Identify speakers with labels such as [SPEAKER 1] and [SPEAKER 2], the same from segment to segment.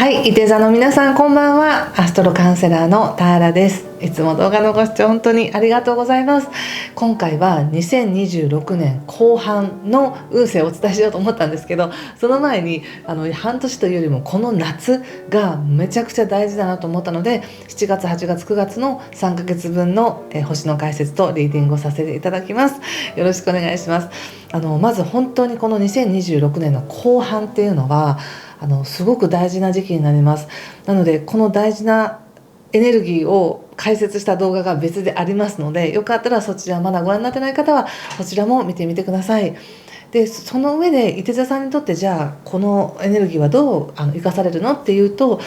[SPEAKER 1] はい、いて座の皆さんこんばんは。アストロカウンセラーのターラです。いつも動画のご視聴本当にありがとうございます。今回は2026年後半の運勢をお伝えしようと思ったんですけど、その前に半年というよりもこの夏がめちゃくちゃ大事だなと思ったので、7月8月9月の3ヶ月分の星の解説とリーディングをさせていただきます。よろしくお願いします。まず本当にこの2026年の後半っていうのはすごく大事な時期になります。なのでこの大事なエネルギーを解説した動画が別でありますので、よかったらそちらまだご覧になってない方はそちらも見てみてください。でその上でいて座さんにとってじゃあこのエネルギーはどう生かされるのっていうと、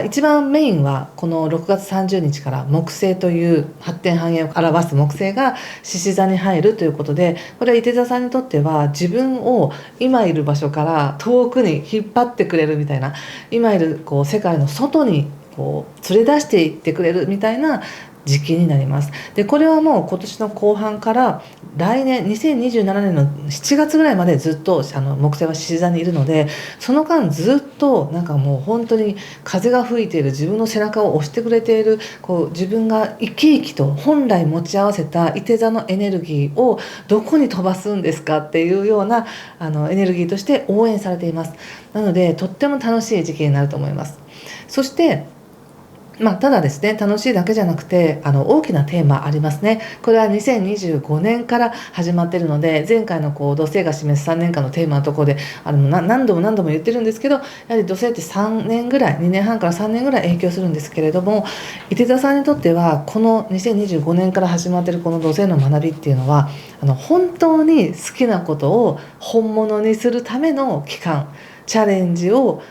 [SPEAKER 1] 一番メインはこの6月30日から木星という発展繁栄を表す木星が獅子座に入るということで、これは伊手座さんにとっては自分を今いる場所から遠くに引っ張ってくれるみたいな、今いる世界の外に連れ出していってくれるみたいな時期になります。でこれはもう今年の後半から来年2027年の7月ぐらいまでずっと木星は獅子座にいるので、その間ずっともう本当に風が吹いている、自分の背中を押してくれている、自分が生き生きと本来持ち合わせたいて座のエネルギーをどこに飛ばすんですかっていうようなエネルギーとして応援されています。なのでとっても楽しい時期になると思います。そしてただですね、楽しいだけじゃなくて大きなテーマありますね。これは2025年から始まっているので、前回の土星が示す3年間のテーマのところで何度も言ってるんですけど、やはり土星って3年ぐらい2年半から3年ぐらい影響するんですけれども、いて座さんにとってはこの2025年から始まっているこの土星の学びっていうのは本当に好きなことを本物にするための期間、チャレンジを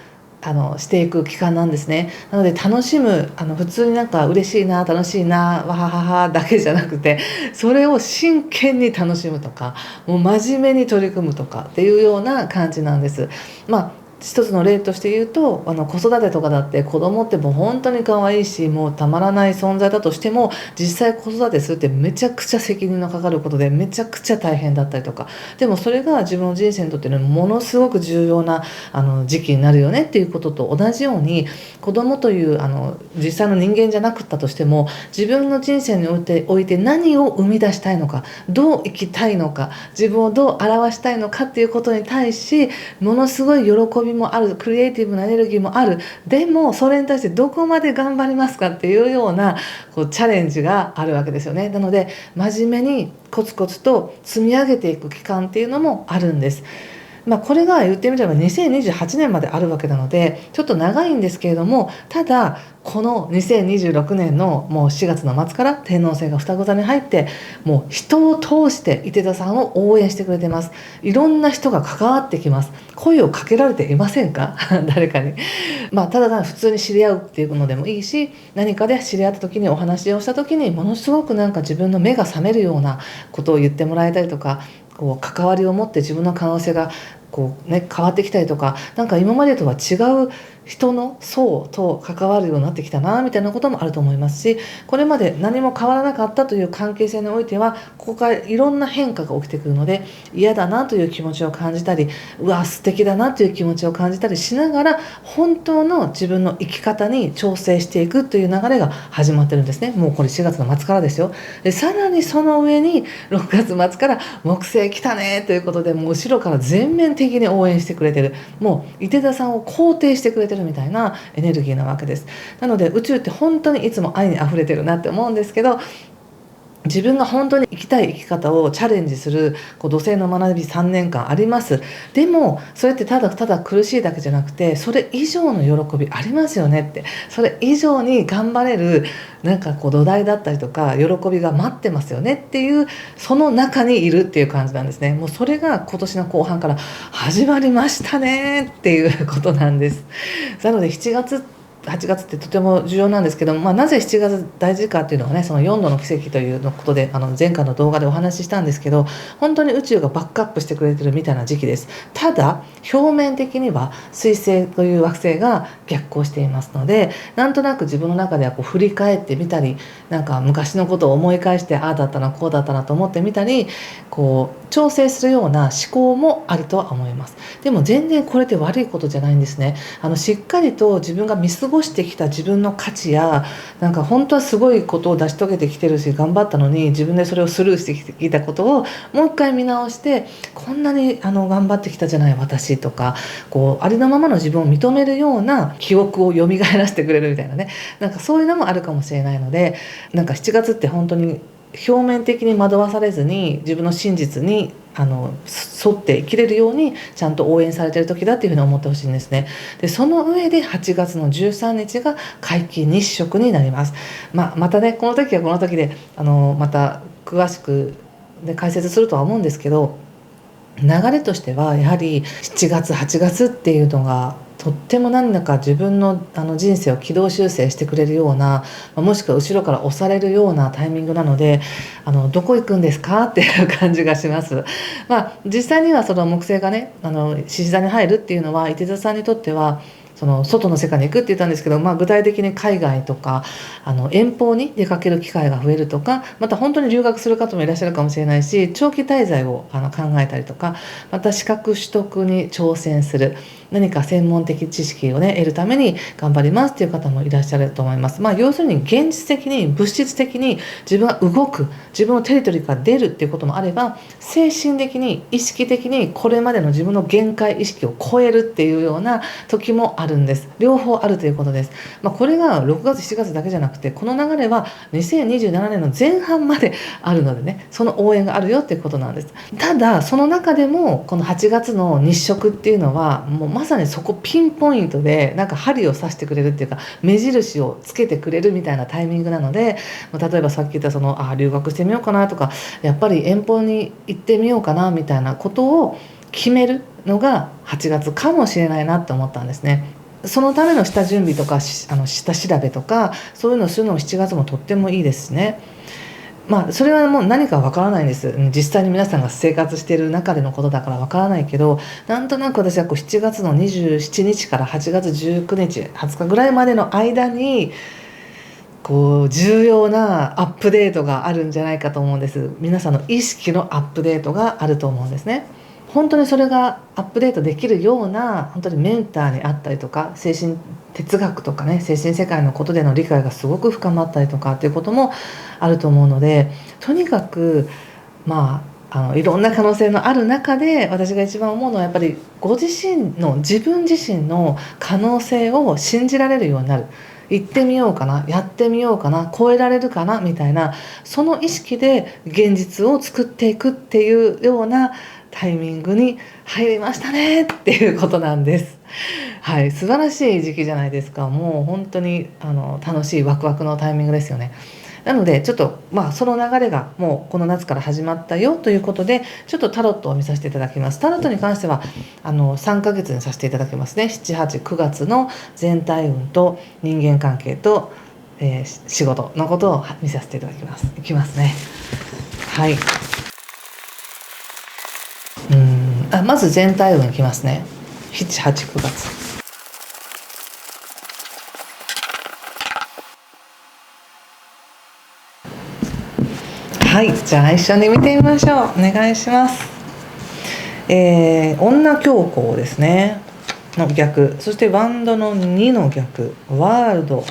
[SPEAKER 1] していく期間なんですね。なので楽しむ普通に嬉しいな楽しいなわはははだけじゃなくて、それを真剣に楽しむとか、もう真面目に取り組むとかっていうような感じなんです。一つの例として言うと子育てとかだって、子供ってもう本当に可愛いしもうたまらない存在だとしても、実際子育てするってめちゃくちゃ責任のかかることでめちゃくちゃ大変だったりとか、でもそれが自分の人生にとってのものすごく重要な時期になるよねっていうことと同じように、子供という実際の人間じゃなくったとしても、自分の人生において何を生み出したいのか、どう生きたいのか、自分をどう表したいのかっていうことに対しものすごい喜びもある、クリエイティブなエネルギーもある。でもそれに対してどこまで頑張りますかっていうようなチャレンジがあるわけですよね。なので真面目にコツコツと積み上げていく期間っていうのもあるんです。これが言ってみれば2028年まであるわけなのでちょっと長いんですけれども、ただこの2026年のもう4月の末から天王星が双子座に入って、もう人を通していて座さんを応援してくれてます。いろんな人が関わってきます。声をかけられていませんか誰かに。ただ普通に知り合うっていうのでもいいし、何かで知り合った時にお話をした時にものすごく自分の目が覚めるようなことを言ってもらえたりとか、関わりを持って自分の可能性が変わってきたりとか、今までとは違う人の層と関わるようになってきたなみたいなこともあると思いますし、これまで何も変わらなかったという関係性においてはここからいろんな変化が起きてくるので、嫌だなという気持ちを感じたり、うわ素敵だなという気持ちを感じたりしながら、本当の自分の生き方に調整していくという流れが始まってるんですね。もうこれ4月の末からですよ。でさらにその上に6月末から木星来たねということで、もう後ろから全面的に応援してくれてる、もういて座さんを肯定してくれてるみたいなエネルギーなわけです。なので宇宙って本当にいつも愛にあふれてるなって思うんですけど、自分が本当に生きたい生き方をチャレンジする土星の学び3年間あります。でもそれってただただ苦しいだけじゃなくて、それ以上の喜びありますよねって、それ以上に頑張れる土台だったりとか喜びが待ってますよねっていう、その中にいるっていう感じなんですね。もうそれが今年の後半から始まりましたねっていうことなんです。なので7月8月ってとても重要なんですけど、なぜ7月大事かっていうのはね、その4度の奇跡というのことで前回の動画でお話ししたんですけど、本当に宇宙がバックアップしてくれてるみたいな時期です。ただ表面的には水星という惑星が逆行していますので、なんとなく自分の中では振り返ってみたり、なんか昔のことを思い返して、ああだったなこうだったなと思ってみたり、調整するような思考もあるとは思います。でも全然これって悪いことじゃないんですね。しっかりと自分が見過ごしてきた自分の価値や、なんか本当はすごいことを成し遂げてきてるし頑張ったのに、自分でそれをスルーしてきたことをもう一回見直して、こんなに頑張ってきたじゃない私とか、ありのままの自分を認めるような記憶を蘇らせてくれるみたいなね、なんかそういうのもあるかもしれないので、なんか7月って本当に表面的に惑わされずに、自分の真実に沿って生きれるようにちゃんと応援されている時だっていうふうに思ってほしいんですね。でその上で8月の13日が皆既日食になります。またね、この時はこの時でまた詳しく、ね、解説するとは思うんですけど、流れとしてはやはり7月8月っていうのがとっても何だか自分の人生を軌道修正してくれるような、もしくは後ろから押されるようなタイミングなので、どこ行くんですかっていう感じがします。実際にはその木星がね獅子座に入るっていうのは、伊手座さんにとってはその外の世界に行くって言ったんですけど、具体的に海外とか遠方に出かける機会が増えるとか、また本当に留学する方もいらっしゃるかもしれないし、長期滞在を考えたりとか、また資格取得に挑戦する、何か専門的知識をね得るために頑張りますっていう方もいらっしゃると思います。要するに現実的に物質的に自分が動く、自分のテリトリーから出るっていうこともあれば、精神的に意識的にこれまでの自分の限界意識を超えるっていうような時もあるんです。両方あるということです。これが6月7月だけじゃなくて、この流れは2027年の前半まであるのでね、その応援があるよっていうことなんです。ただその中でもこの8月の日食っていうのはもうまさにそこピンポイントで、なんか針を刺してくれるっていうか、目印をつけてくれるみたいなタイミングなので、例えばさっき言った留学してみようかなとか、やっぱり遠方に行ってみようかなみたいなことを決めるのが8月かもしれないなって思ったんですね。そのための下準備とか下調べとか、そういうのをするのも7月もとってもいいですね。それはもう何かわからないんです。実際に皆さんが生活している中でのことだからわからないけど、なんとなく私は7月の27日から8月19日20日ぐらいまでの間に重要なアップデートがあるんじゃないかと思うんです。皆さんの意識のアップデートがあると思うんですね。本当にそれがアップデートできるような、本当にメンターに会ったりとか、精神哲学とかね、精神世界のことでの理解がすごく深まったりとかっていうこともあると思うので、とにかくいろんな可能性のある中で、私が一番思うのはやっぱり自分自身の可能性を信じられるようになる。行ってみようかな、やってみようかな、超えられるかなみたいな、その意識で現実を作っていくっていうようなタイミングに入りましたねっていうことなんです。はい、素晴らしい時期じゃないですか。もう本当に楽しいワクワクのタイミングですよね。なのでちょっとその流れがもうこの夏から始まったよということで、ちょっとタロットを見させていただきます。タロットに関しては3ヶ月にさせていただきますね。7、8、9月の全体運と人間関係と、仕事のことを見させていただきます。いきますね。はい。まず全体運いきますね。7、8、9月。はい、じゃあ一緒に見てみましょう。お願いします。女教皇ですねの逆、そしてワンドの2の逆、ワールド、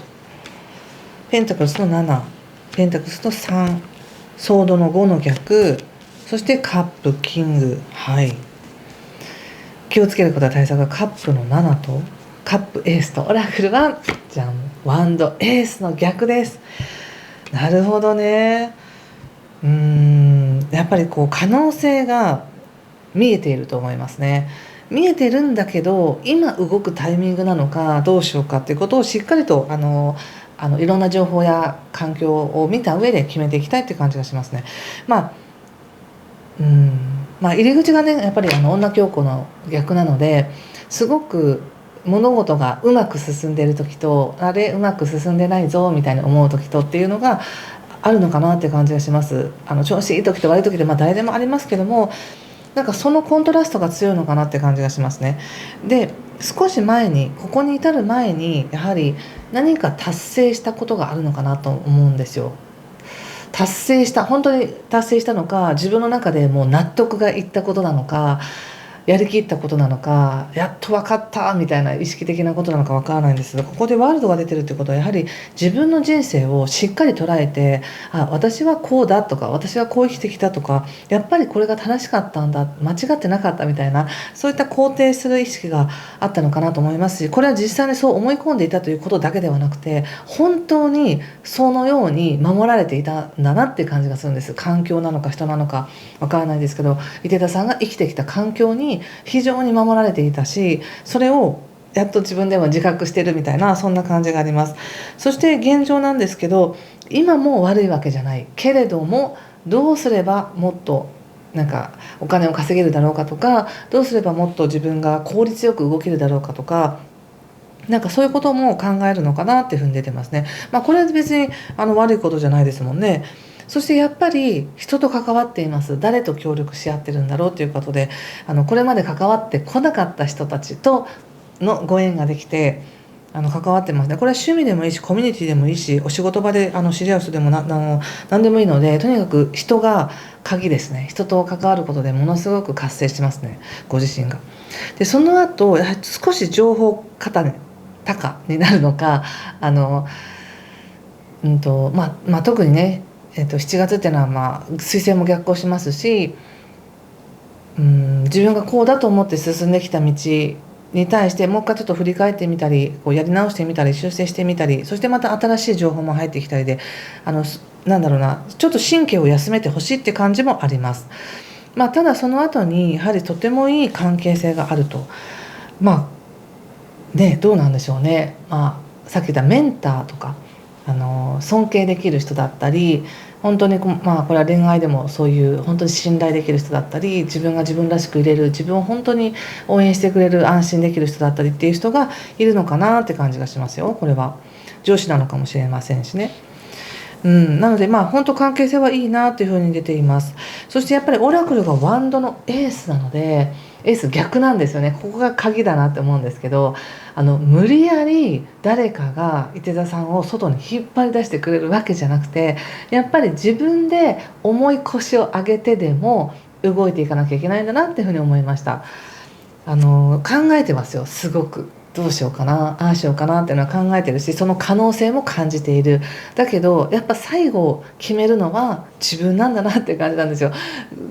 [SPEAKER 1] ペンタクルスの7、ペンタクルスの3、ソードの5の逆、そしてカップ、キング。はい、気をつけることは対策がカップの7とカップエースとオラクルはじゃん、ワンドエースの逆です。なるほどね。やっぱり可能性が見えていると思いますね。見えてるんだけど、今動くタイミングなのかどうしようかっていうことをしっかりといろんな情報や環境を見た上で決めていきたいっていう感じがしますね。入り口がねやっぱり女教皇の逆なので、すごく物事がうまく進んでいる時と、あれうまく進んでないぞみたいに思う時とっていうのがあるのかなって感じがします。調子いい時と悪い時で誰でもありますけども、なんかそのコントラストが強いのかなって感じがしますね。で、少し前に、ここに至る前にやはり何か達成したことがあるのかなと思うんですよ。達成した、本当に達成したのか、自分の中でもう納得がいったことなのか、やりきったことなのか、やっと分かったみたいな意識的なことなのか分からないんですが、ここでワールドが出てるってことはやはり自分の人生をしっかり捉えて、私はこうだとか、私はこう生きてきたとか、やっぱりこれが正しかったんだ、間違ってなかったみたいな、そういった肯定する意識があったのかなと思いますし、これは実際にそう思い込んでいたということだけではなくて、本当にそのように守られていたんだなっていう感じがするんです。環境なのか人なのか分からないですけど、井手田さんが生きてきた環境に非常に守られていたし、それをやっと自分でも自覚してるみたいな、そんな感じがあります。そして現状なんですけど、今も悪いわけじゃないけれども、どうすればもっとなんかお金を稼げるだろうかとか、どうすればもっと自分が効率よく動けるだろうかとか、なんかそういうことも考えるのかなっていうふうに出てますね。これは別に悪いことじゃないですもんね。そしてやっぱり人と関わっています。誰と協力し合ってるんだろうということで、これまで関わってこなかった人たちとのご縁ができて関わってますね。これは趣味でもいいし、コミュニティでもいいし、お仕事場で知り合う人でも何でもいいので、とにかく人が鍵ですね。人と関わることでものすごく活性しますね、ご自身が。でその後やはり少し情報過多になるのか、特にね、7月っていうのは彗星も逆行しますし、自分がこうだと思って進んできた道に対してもう一回ちょっと振り返ってみたり、こうやり直してみたり修正してみたり、そしてまた新しい情報も入ってきたりで、なんだろうな、ちょっと神経を休めてほしいって感じもあります。ただその後にやはりとてもいい関係性があると。どうなんでしょうね。さっき言ったメンターとか尊敬できる人だったり、本当にこれは恋愛でもそういう本当に信頼できる人だったり、自分が自分らしくいれる、自分を本当に応援してくれる、安心できる人だったりっていう人がいるのかなって感じがしますよ。これは上司なのかもしれませんしね。なので本当関係性はいいなというふうに出ています。そしてやっぱりオラクルがワンドのエースなので、エース逆なんですよね。ここが鍵だなって思うんですけど、無理やり誰かが伊手座さんを外に引っ張り出してくれるわけじゃなくて、やっぱり自分で重い腰を上げてでも動いていかなきゃいけないんだなっていうふうに思いました。考えてますよ、すごく。どうしようかな、ああしようかなっていうのは考えてるし、その可能性も感じている。だけどやっぱ最後決めるのは自分なんだなっていう感じなんですよ。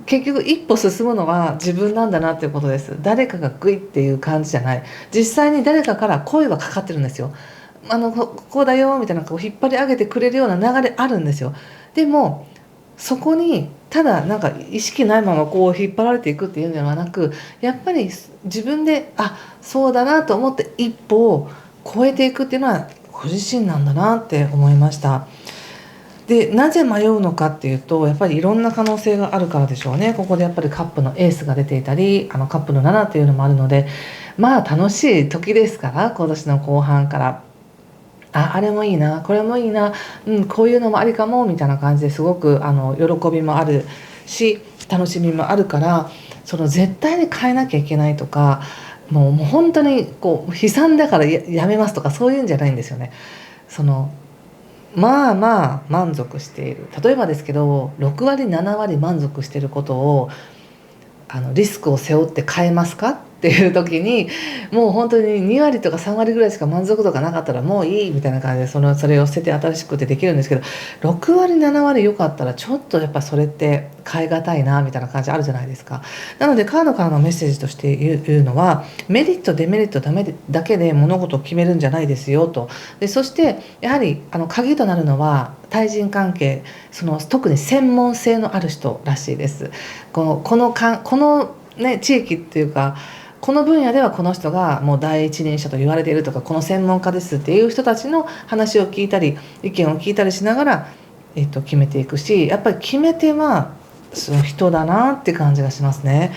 [SPEAKER 1] 結局一歩進むのは自分なんだなっていうことです。誰かがグイっていう感じじゃない。実際に誰かから声はかかってるんですよ。こうだよみたいな、こう引っ張り上げてくれるような流れあるんですよ。でもそこにただなんか意識ないままこう引っ張られていくっていうのではなく、やっぱり自分でそうだなと思って一歩を超えていくっていうのはご自身なんだなって思いました。でなぜ迷うのかっていうと、やっぱりいろんな可能性があるからでしょうね。ここでやっぱりカップのエースが出ていたり、カップの7っていうのもあるので、楽しい時ですから、今年の後半から。あれもいいな、これもいいな、こういうのもありかもみたいな感じですごく喜びもあるし楽しみもあるから、その絶対に変えなきゃいけないとか、もう本当にこう悲惨だからやめますとかそういうんじゃないんですよね。満足している、例えばですけど6割7割満足していることをリスクを背負って変えますかっていう時に、もう本当に2割とか3割ぐらいしか満足度がなかったらもういいみたいな感じでそれを捨てて新しくてできるんですけど、6割7割良かったらちょっとやっぱそれって変え難いなみたいな感じあるじゃないですか。なのでカードからのメッセージとして言うのは、メリットデメリットだけで物事を決めるんじゃないですよと。でそしてやはり鍵となるのは対人関係、特に専門性のある人らしいです。この地域っていうか、この分野ではこの人がもう第一人者と言われているとか、この専門家ですっていう人たちの話を聞いたり意見を聞いたりしながら、決めていくし、やっぱり決め手はその人だなって感じがしますね。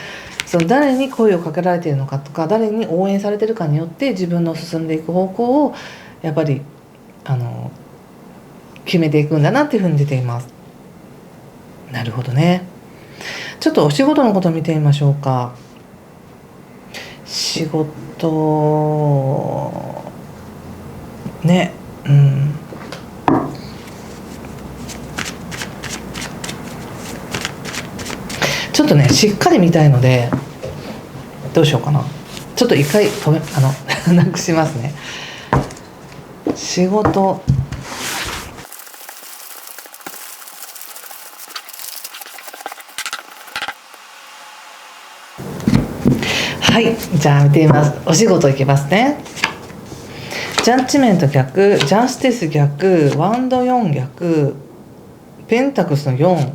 [SPEAKER 1] その誰に声をかけられているのかとか、誰に応援されているかによって自分の進んでいく方向をやっぱり決めていくんだなっていうふうに出ています。なるほどね。ちょっとお仕事のことを見てみましょうか。仕事ね、ちょっとねしっかり見たいのでどうしようかな。ちょっと一回なくしますね。仕事、はい、じゃあ見てみます。お仕事いきますね。ジャッジメント逆、ジャスティス逆、ワンド4逆、ペンタクスの4、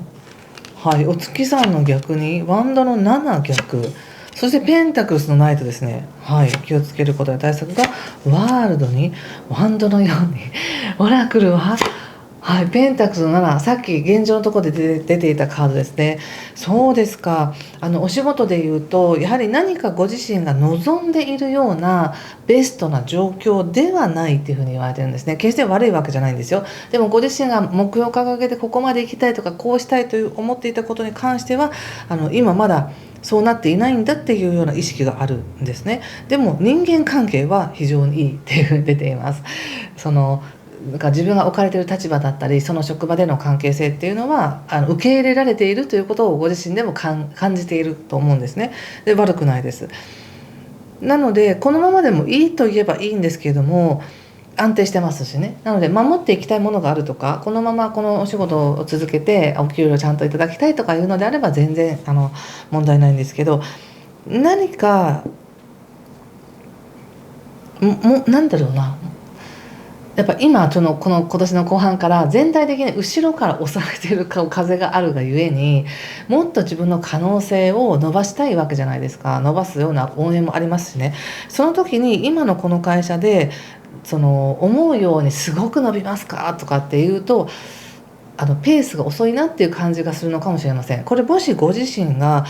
[SPEAKER 1] はい、お月さんの逆にワンドの7逆、そしてペンタクスのナイトですね。はい、気をつけることや対策がワールドにワンドの4にオラクルははい、ペンタクスの7、さっき現状のところで出ていたカードですね。そうですか。お仕事でいうとやはり何かご自身が望んでいるようなベストな状況ではないっていうふうに言われてるんですね。決して悪いわけじゃないんですよ。でもご自身が目標を掲げてここまで行きたいとかこうしたいという思っていたことに関しては今まだそうなっていないんだっていうような意識があるんですね。でも人間関係は非常にいいっていうふうに出ています。なんか自分が置かれている立場だったりその職場での関係性っていうのは受け入れられているということをご自身でも感じていると思うんですね。で悪くないです。なのでこのままでもいいと言えばいいんですけれども安定してますしね。なので守っていきたいものがあるとかこのままこのお仕事を続けてお給料ちゃんといただきたいとかいうのであれば全然問題ないんですけど、何かなんだろうな、やっぱ今この今年の後半から全体的に後ろから押されてる風があるがゆえにもっと自分の可能性を伸ばしたいわけじゃないですか。伸ばすような応援もありますしね。その時に今のこの会社で思うようにすごく伸びますかとかっていうとペースが遅いなっていう感じがするのかもしれません。これもしご自身が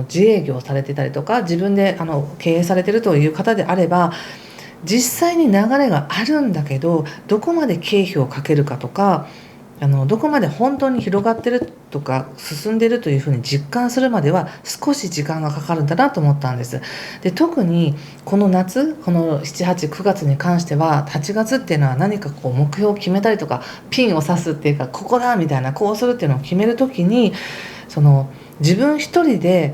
[SPEAKER 1] 自営業されてたりとか自分で経営されてるという方であれば実際に流れがあるんだけどどこまで経費をかけるかとかどこまで本当に広がってるとか進んでるというふうに実感するまでは少し時間がかかるんだなと思ったんです。で特にこの夏この7、8、9月に関しては8月っていうのは何かこう目標を決めたりとかピンを刺すっていうかここだみたいなこうするっていうのを決めるときに自分一人で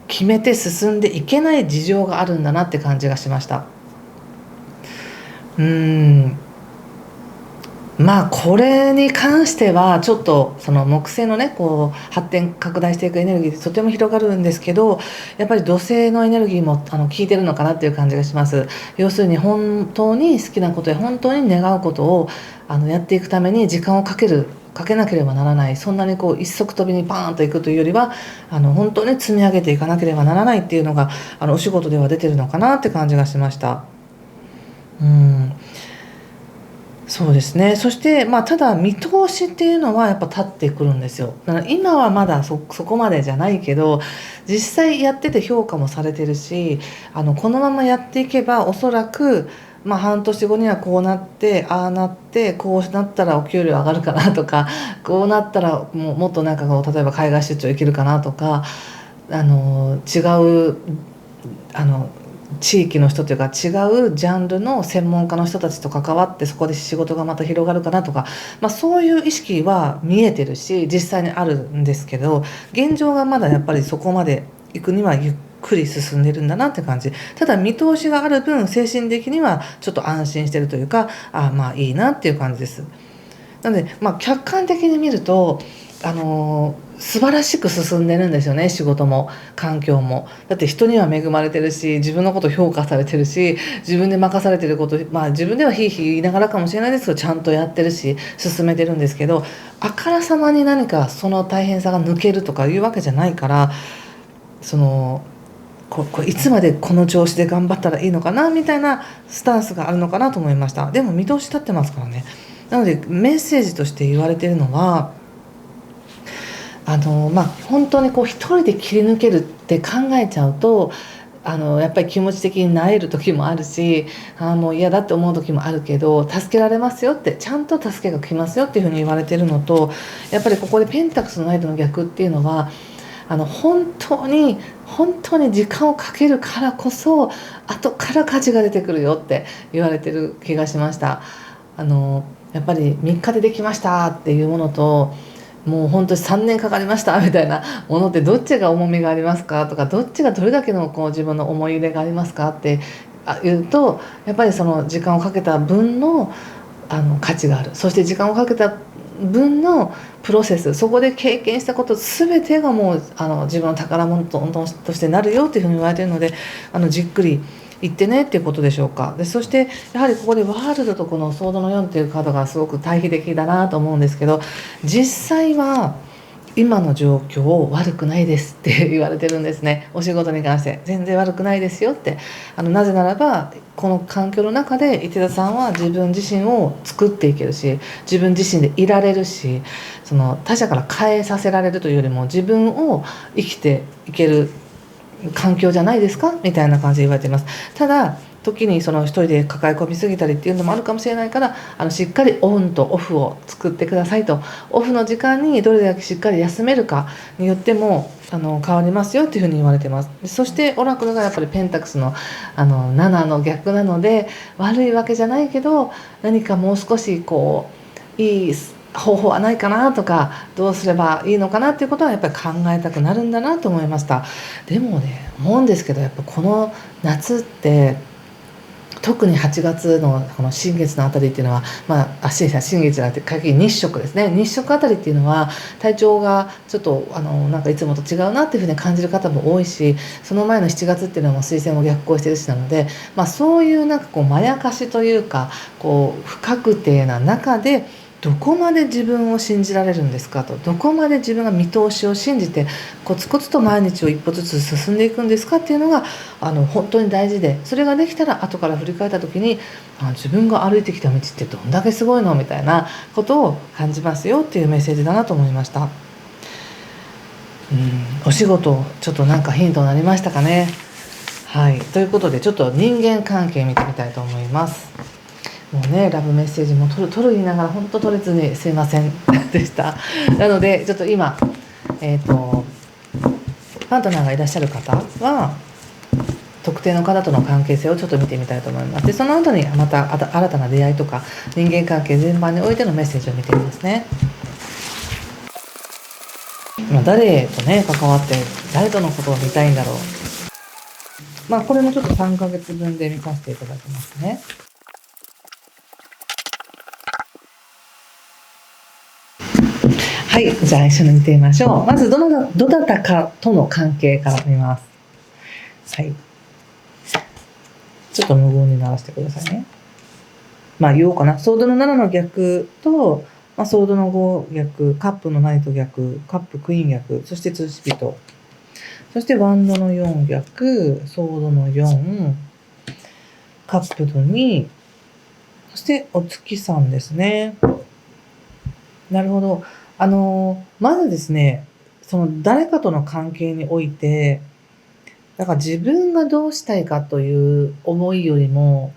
[SPEAKER 1] 決めて進んでいけない事情があるんだなって感じがしました。まあこれに関してはちょっとその木星のねこう発展拡大していくエネルギーでとても広がるんですけどやっぱり土星のエネルギーも効いてるのかなっていう感じがします。要するに本当に好きなことや本当に願うことをやっていくために時間をかけなければならない。そんなにこう一足飛びにパーンといくというよりは本当に積み上げていかなければならないっていうのがお仕事では出てるのかなって感じがしました。そうですね。そして、ただ見通しっていうのはやっぱ立ってくるんですよ。だから今はまだそこまでじゃないけど実際やってて評価もされてるしこのままやっていけばおそらく半年後にはこうなってああなってこうなったらお給料上がるかなとかこうなったらもっとなんか例えば海外出張行けるかなとか違う地域の人というか違うジャンルの専門家の人たちと関わってそこで仕事がまた広がるかなとか、そういう意識は見えてるし実際にあるんですけど現状がまだやっぱりそこまで行くにはゆっくり進んでるんだなって感じ。ただ見通しがある分精神的にはちょっと安心してるというかいいなっていう感じです。なので、客観的に見ると素晴らしく進んでるんですよね。仕事も環境も。だって人には恵まれてるし自分のこと評価されてるし自分で任されてること、自分ではひいひい言いながらかもしれないですけどちゃんとやってるし進めてるんですけどあからさまに何かその大変さが抜けるとかいうわけじゃないからいつまでこの調子で頑張ったらいいのかなみたいなスタンスがあるのかなと思いました。でも見通し立ってますからね。なのでメッセージとして言われているのは本当にこう一人で切り抜けるって考えちゃうとやっぱり気持ち的に萎える時もあるし、もう嫌だって思う時もあるけど、助けられますよって、ちゃんと助けが来ますよっていうふうに言われてるのと、やっぱりここでペンタクスのナイトの逆っていうのは本当に時間をかけるからこそ後から価値が出てくるよって言われてる気がしました。やっぱり3日でできましたっていうものと、もう本当に3年かかりましたみたいなものってどっちが重みがありますかとか、どっちがどれだけのこう自分の思い入れがありますかって言うと、やっぱりその時間をかけた分の価値がある。そして時間をかけた分のプロセス、そこで経験したこと全てがもう自分の宝物としてなるよっていうふうに言われているので、じっくり言ってねっていうことでしょうか。でそしてやはりここでワールドとこのソードの4っていうカードがすごく対比的だなと思うんですけど、実際は今の状況悪くないですって言われてるんですね。お仕事に関して全然悪くないですよって。なぜならばこの環境の中で池田さんは自分自身を作っていけるし、自分自身でいられるし、その他者から変えさせられるというよりも自分を生きていける環境じゃないですかみたいな感じで言われています。ただ時にその一人で抱え込みすぎたりっていうのもあるかもしれないから、しっかりオンとオフを作ってくださいと。オフの時間にどれだけしっかり休めるかによっても変わりますよっていうふうに言われてます。そしてオラクルがやっぱりペンタクスの7の逆なので、悪いわけじゃないけど何かもう少しこういい方法はないかなとか、どうすればいいのかなっていうことはやっぱり考えたくなるんだなと思いました。でもね、思うんですけど、やっぱこの夏って特に8月のこの新月のあたりっていうのは、新月じゃなくて限り日食ですね。日食あたりっていうのは体調がちょっとなんかいつもと違うなっていうふうに感じる方も多いし、その前の7月っていうのはもう水星も逆行してるしなので、そういうなんかこうまやかしというか、こう不確定な中でどこまで自分を信じられるんですかと、どこまで自分が見通しを信じてコツコツと毎日を一歩ずつ進んでいくんですかっていうのが本当に大事で、それができたら後から振り返った時に自分が歩いてきた道ってどんだけすごいのみたいなことを感じますよっていうメッセージだなと思いました。お仕事ちょっとなんかヒントになりましたかね。はい、ということでちょっと人間関係見てみたいと思います。もうね、ラブメッセージも取る言いながら本当取れずにすいませんでした。なのでちょっと今、パートナーがいらっしゃる方は特定の方との関係性をちょっと見てみたいと思います。でその後にまた新たな出会いとか人間関係全般においてのメッセージを見てみますね。誰とね関わって誰とのことを見たいんだろう。これもちょっと3ヶ月分で見させていただきますね。はい、じゃあ一緒に見てみましょう。まずどなたかとの関係から見ます。はい。ちょっと無言にならせてくださいね。言おうかな。ソードの7の逆と、ソードの5逆、カップのナイト逆、カップクイーン逆、そしてツースピト。そしてワンドの4逆、ソードの4、カップの2、そしてお月さんですね。なるほど。まずですね、その誰かとの関係において、だから自分がどうしたいかという思いよりも、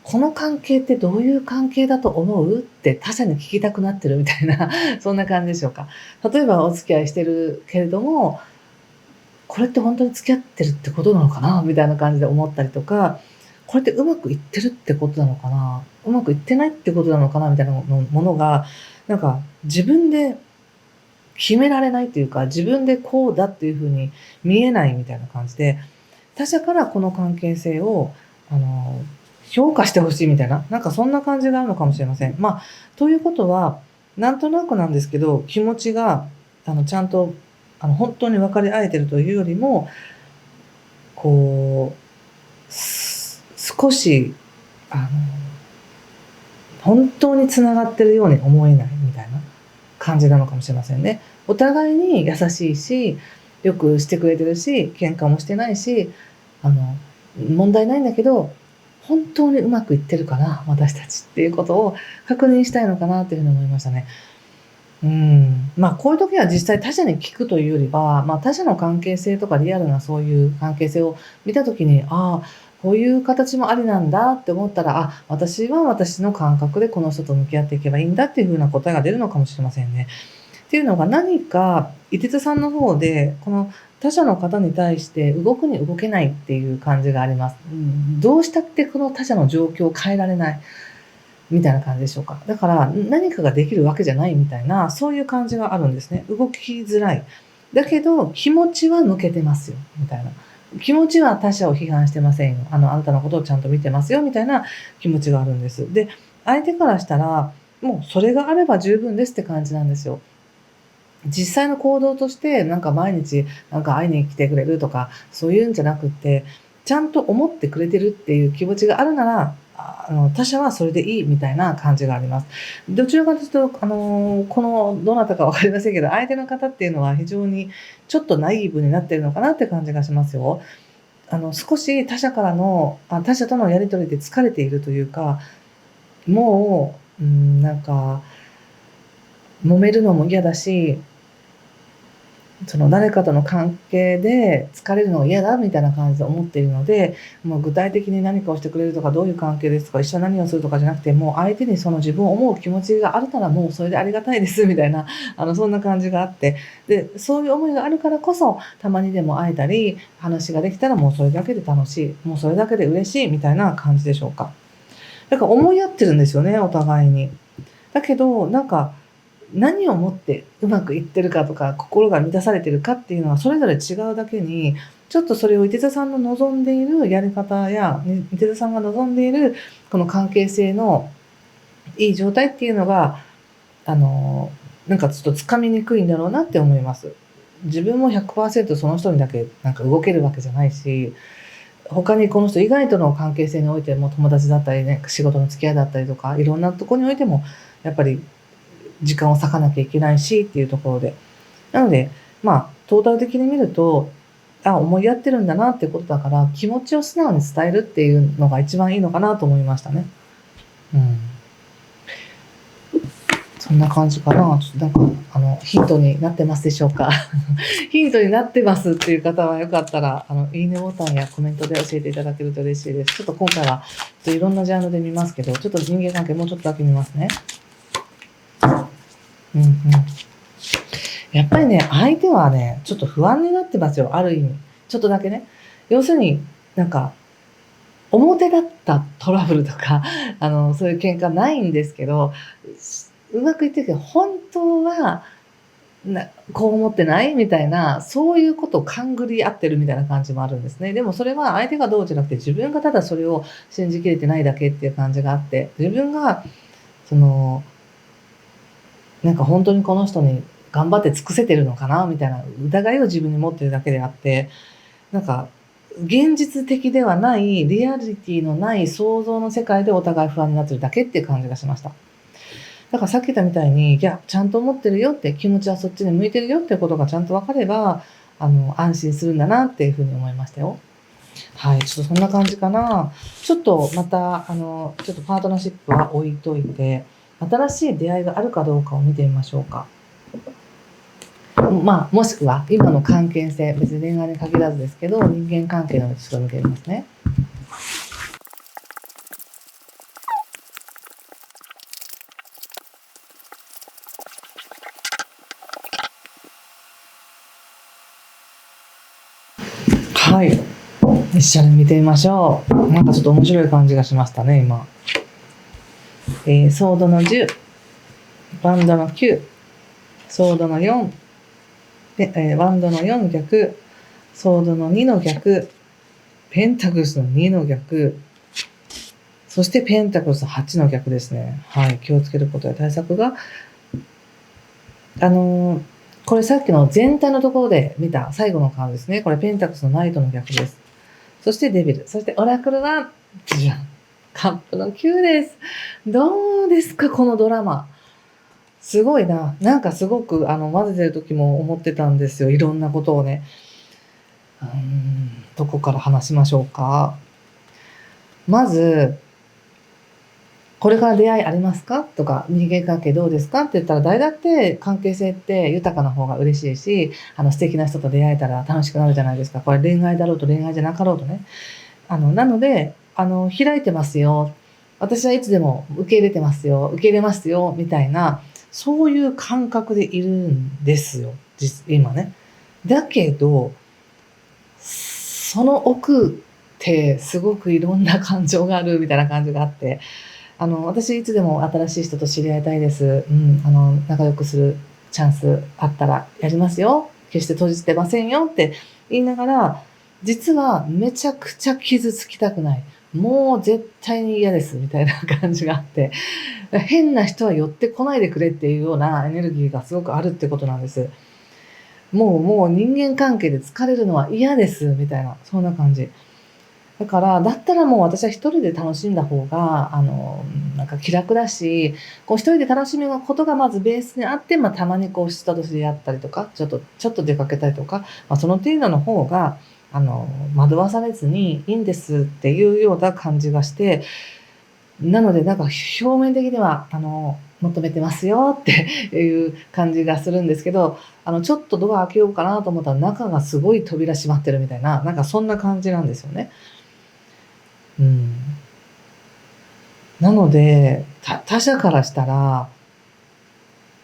[SPEAKER 1] この関係ってどういう関係だと思うって他者に聞きたくなってるみたいなそんな感じでしょうか。例えばお付き合いしてるけれども、これって本当に付き合ってるってことなのかなみたいな感じで思ったりとか、これってうまくいってるってことなのかな、うまくいってないってことなのかなみたいなものが、なんか自分で決められないというか、自分でこうだっていうふうに見えないみたいな感じで、他者からこの関係性を評価してほしいみたいな、なんかそんな感じがあるのかもしれません。ということは、なんとなくなんですけど、気持ちがちゃんと本当に分かり合えてるというよりも、こう少し本当につながってるように思えないみたいな感じなのかもしれませんね。お互いに優しいし、よくしてくれてるし、喧嘩もしてないし、問題ないんだけど、本当にうまくいってるかな私たちっていうことを確認したいのかなというふうに思いましたね。まあこういう時は実際他者に聞くというよりは、まあ、他者の関係性とかリアルなそういう関係性を見た時に、ああこういう形もありなんだって思ったら、あ、私は私の感覚でこの人と向き合っていけばいいんだっていう風な答えが出るのかもしれませんね。っていうのが、何か伊手さんの方でこの他者の方に対して動くに動けないっていう感じがあります。どうしたってこの他者の状況を変えられないみたいな感じでしょうか。だから何かができるわけじゃないみたいな、そういう感じがあるんですね。動きづらい。だけど気持ちは抜けてますよみたいな。気持ちは他者を批判してませんよ。あなたのことをちゃんと見てますよみたいな気持ちがあるんです。で、相手からしたらもうそれがあれば十分ですって感じなんですよ。実際の行動としてなんか毎日なんか会いに来てくれるとかそういうんじゃなくって、ちゃんと思ってくれてるっていう気持ちがあるなら、他者はそれでいいみたいな感じがあります。どちらかというと、このどなたか分かりませんけど、相手の方っていうのは非常にちょっとナイーブになってるのかなって感じがしますよ。少し他者からの他者とのやり取りで疲れているというか、もう、なんか揉めるのも嫌だし、その誰かとの関係で疲れるのが嫌だみたいな感じで思っているので、もう具体的に何かをしてくれるとか、どういう関係ですとか、一緒に何をするとかじゃなくて、もう相手にその自分を思う気持ちがあるならもうそれでありがたいですみたいな、そんな感じがあって、で、そういう思いがあるからこそ、たまにでも会えたり、話ができたらもうそれだけで楽しい、もうそれだけで嬉しいみたいな感じでしょうか。だから思い合ってるんですよね、お互いに。だけど、なんか、何をもってうまくいってるかとか、心が満たされてるかっていうのはそれぞれ違うだけに、ちょっとそれを伊手座さんの望んでいるやり方や、伊手座さんが望んでいるこの関係性のいい状態っていうのが、なんかちょっとつかみにくいんだろうなって思います。自分も100%その人にだけなんか動けるわけじゃないし、他にこの人以外との関係性においても、友達だったりね、仕事の付き合いだったりとか、いろんなところにおいてもやっぱり時間を割かなきゃいけないしっていうところで。なので、まあ、トータル的に見ると、思いやってるんだなってことだから、気持ちを素直に伝えるっていうのが一番いいのかなと思いましたね。そんな感じかな。ちょっとなんか、ヒントになってますでしょうか。ヒントになってますっていう方はよかったら、いいねボタンやコメントで教えていただけると嬉しいです。ちょっと今回は、いろんなジャンルで見ますけど、ちょっと人間関係もうちょっとだけ見ますね。やっぱりね、相手はね、ちょっと不安になってますよ、ある意味。ちょっとだけね。要するに、なんか、表だったトラブルとか、そういう喧嘩ないんですけど、うまくいってるけど、本当は、こう思ってないみたいな、そういうことを勘繰り合ってるみたいな感じもあるんですね。でもそれは相手がどうじゃなくて、自分がただそれを信じきれてないだけっていう感じがあって、自分が、なんか本当にこの人に頑張って尽くせてるのかなみたいな疑いを自分に持ってるだけであって、なんか現実的ではないリアリティのない想像の世界でお互い不安になってるだけっていう感じがしました。だからさっき言ったみたいに、いやちゃんと思ってるよって、気持ちはそっちに向いてるよってことがちゃんと分かれば、安心するんだなっていうふうに思いましたよ。はい、ちょっとそんな感じかな。ちょっとまたちょっとパートナーシップは置いといて、新しい出会いがあるかどうかを見てみましょうか。まあ、もしくは今の関係性、別に恋愛に限らずですけど、人間関係のちょっと見てみますね。はい、一緒に見てみましょう。なんかちょっと面白い感じがしましたね、今。ソードの10、バンドの9、ソードの4、バンドの4逆、ソードの2の逆、ペンタクルスの2の逆、そしてペンタクルスの8の逆ですね。はい、気をつけることや対策が、これさっきの全体のところで見た最後のカードですね。これペンタクルスのナイトの逆です。そしてデビル。そしてオラクルは、じゃん。カップの9です。どうですか、このドラマ。すごいな。なんかすごく混ぜてる時も思ってたんですよ。いろんなことをね。どこから話しましょうか。まず、これから出会いありますかとか、人間関係どうですかって言ったら、誰だって関係性って豊かな方が嬉しいし、素敵な人と出会えたら楽しくなるじゃないですか。これ恋愛だろうと恋愛じゃなかろうとね。なので、開いてますよ。私はいつでも受け入れてますよ。受け入れますよ。みたいな、そういう感覚でいるんですよ。今ね。だけど、その奥ってすごくいろんな感情があるみたいな感じがあって、私いつでも新しい人と知り合いたいです。仲良くするチャンスあったらやりますよ。決して閉じてませんよって言いながら、実はめちゃくちゃ傷つきたくない。もう絶対に嫌ですみたいな感じがあって、変な人は寄ってこないでくれっていうようなエネルギーがすごくあるってことなんです。もう人間関係で疲れるのは嫌ですみたいな、そんな感じ。だから、だったらもう私は一人で楽しんだ方が、なんか気楽だし、こう一人で楽しむことがまずベースにあって、たまにこう人と知り合ったりとか、ちょっと出かけたりとか、その程度の方が、惑わされずにいいんですっていうような感じがして、なのでなんか表面的には、求めてますよっていう感じがするんですけど、ちょっとドア開けようかなと思ったら中がすごい扉閉まってるみたいな、なんかそんな感じなんですよね。うん。なので、他者からしたら、わ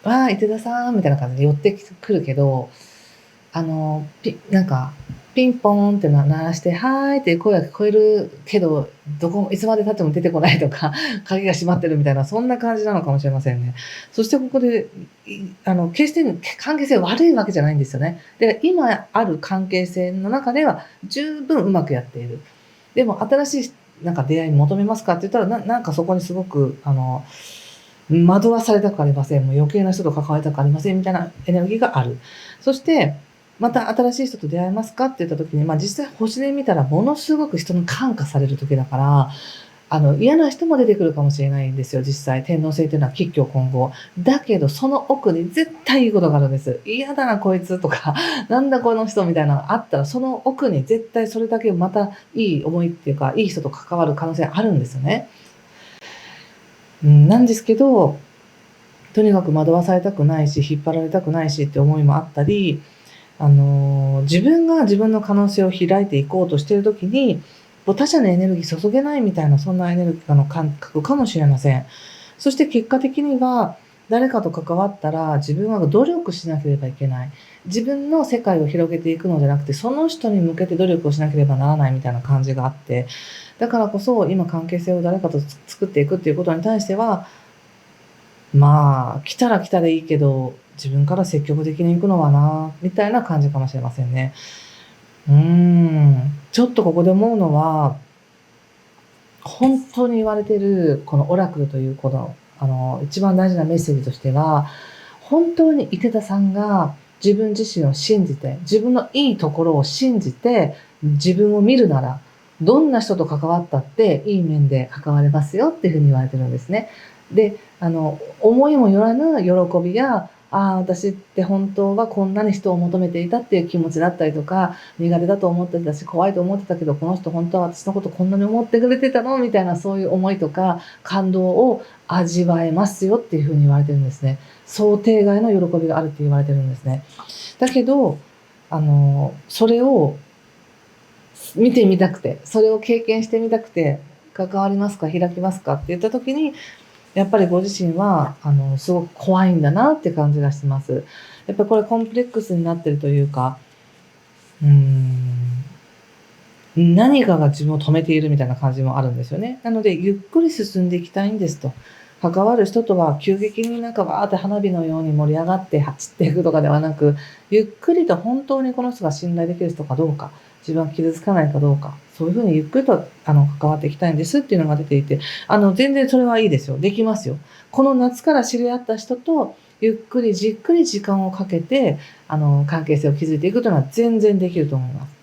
[SPEAKER 1] あ、池田さんみたいな感じで寄ってくるけど、なんか、ピンポーンって鳴らして、はーいって声が聞こえるけど、いつまで経っても出てこないとか、鍵が閉まってるみたいな、そんな感じなのかもしれませんね。そしてここで、決して関係性悪いわけじゃないんですよね。で、今ある関係性の中では十分うまくやっている。でも新しいなんか出会い求めますかって言ったら、なんかそこにすごく、惑わされたくありません。もう余計な人と関わりたくありませんみたいなエネルギーがある。そして、また新しい人と出会えますかって言った時に、実際星で見たらものすごく人に感化される時だから、嫌な人も出てくるかもしれないんですよ、実際。天皇制というのは吉居混合。だけど、その奥に絶対いいことがあるんです。嫌だな、こいつとか、なんだこの人みたいなのがあったら、その奥に絶対それだけまたいい思いっていうか、いい人と関わる可能性あるんですよね。なんですけど、とにかく惑わされたくないし、引っ張られたくないしって思いもあったり、自分が自分の可能性を開いていこうとしているときに、他者のエネルギー注げないみたいな、そんなエネルギーの感覚かもしれません。そして結果的には、誰かと関わったら自分は努力しなければいけない。自分の世界を広げていくのではなくて、その人に向けて努力をしなければならないみたいな感じがあって、だからこそ今関係性を誰かと作っていくっていうことに対しては、来たら来たでいいけど、自分から積極的に行くのはな、みたいな感じかもしれませんね。ちょっとここで思うのは、本当に言われている、このオラクルというこの、一番大事なメッセージとしては、本当に池田さんが自分自身を信じて、自分のいいところを信じて、自分を見るなら、どんな人と関わったっていい面で関われますよっていうふうに言われてるんですね。で、思いもよらぬ喜びや、ああ、私って本当はこんなに人を求めていたっていう気持ちだったりとか、苦手だと思ってたし、怖いと思ってたけど、この人本当は私のことこんなに思ってくれてたのみたいな、そういう思いとか感動を味わえますよっていうふうに言われてるんですね。想定外の喜びがあるって言われてるんですね。だけど、それを見てみたくて、それを経験してみたくて、関わりますか、開きますかって言った時に、やっぱりご自身は、すごく怖いんだなって感じがします。やっぱりこれコンプレックスになってるというか、何かが自分を止めているみたいな感じもあるんですよね。なので、ゆっくり進んでいきたいんですと。関わる人とは急激になんかわーって花火のように盛り上がって走っていくとかではなく、ゆっくりと本当にこの人が信頼できる人かどうか、自分は傷つかないかどうか、そういうふうにゆっくりと関わっていきたいんですっていうのが出ていて、全然それはいいですよ。できますよ。この夏から知り合った人と、ゆっくりじっくり時間をかけて、関係性を築いていくというのは全然できると思います。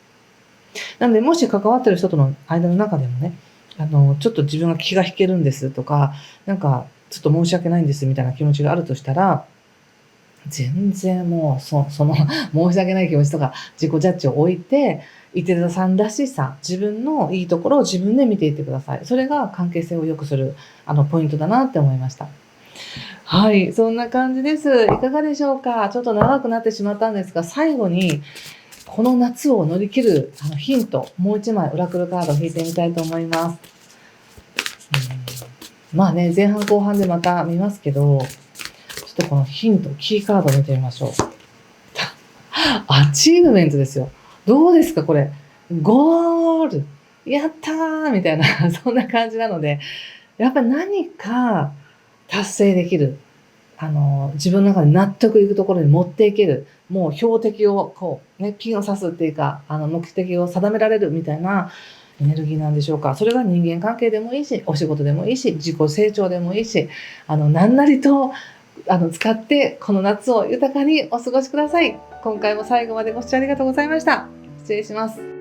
[SPEAKER 1] なので、もし関わってる人との間の中でもね、ちょっと自分が気が引けるんですとか、なんか、ちょっと申し訳ないんですみたいな気持ちがあるとしたら、全然もう、その申し訳ない気持ちとか自己ジャッジを置いて、伊手座さんらしさ、自分のいいところを自分で見ていってください。それが関係性を良くするポイントだなって思いました。はい、そんな感じです。いかがでしょうか。ちょっと長くなってしまったんですが、最後にこの夏を乗り切るヒント、もう一枚オラクルカードを引いてみたいと思います。まあね、前半後半でまた見ますけど、ちょっとこのヒント、キーカードを見てみましょう。アチーブメントですよ。どうですかこれ。ゴールやったーみたいな、そんな感じなので、やっぱり何か達成できる。自分の中で納得いくところに持っていける。もう標的をピンを刺すっていうか、目的を定められるみたいなエネルギーなんでしょうか。それが人間関係でもいいし、お仕事でもいいし、自己成長でもいいし、何なりと、使って、この夏を豊かにお過ごしください。今回も最後までご視聴ありがとうございました。失礼します。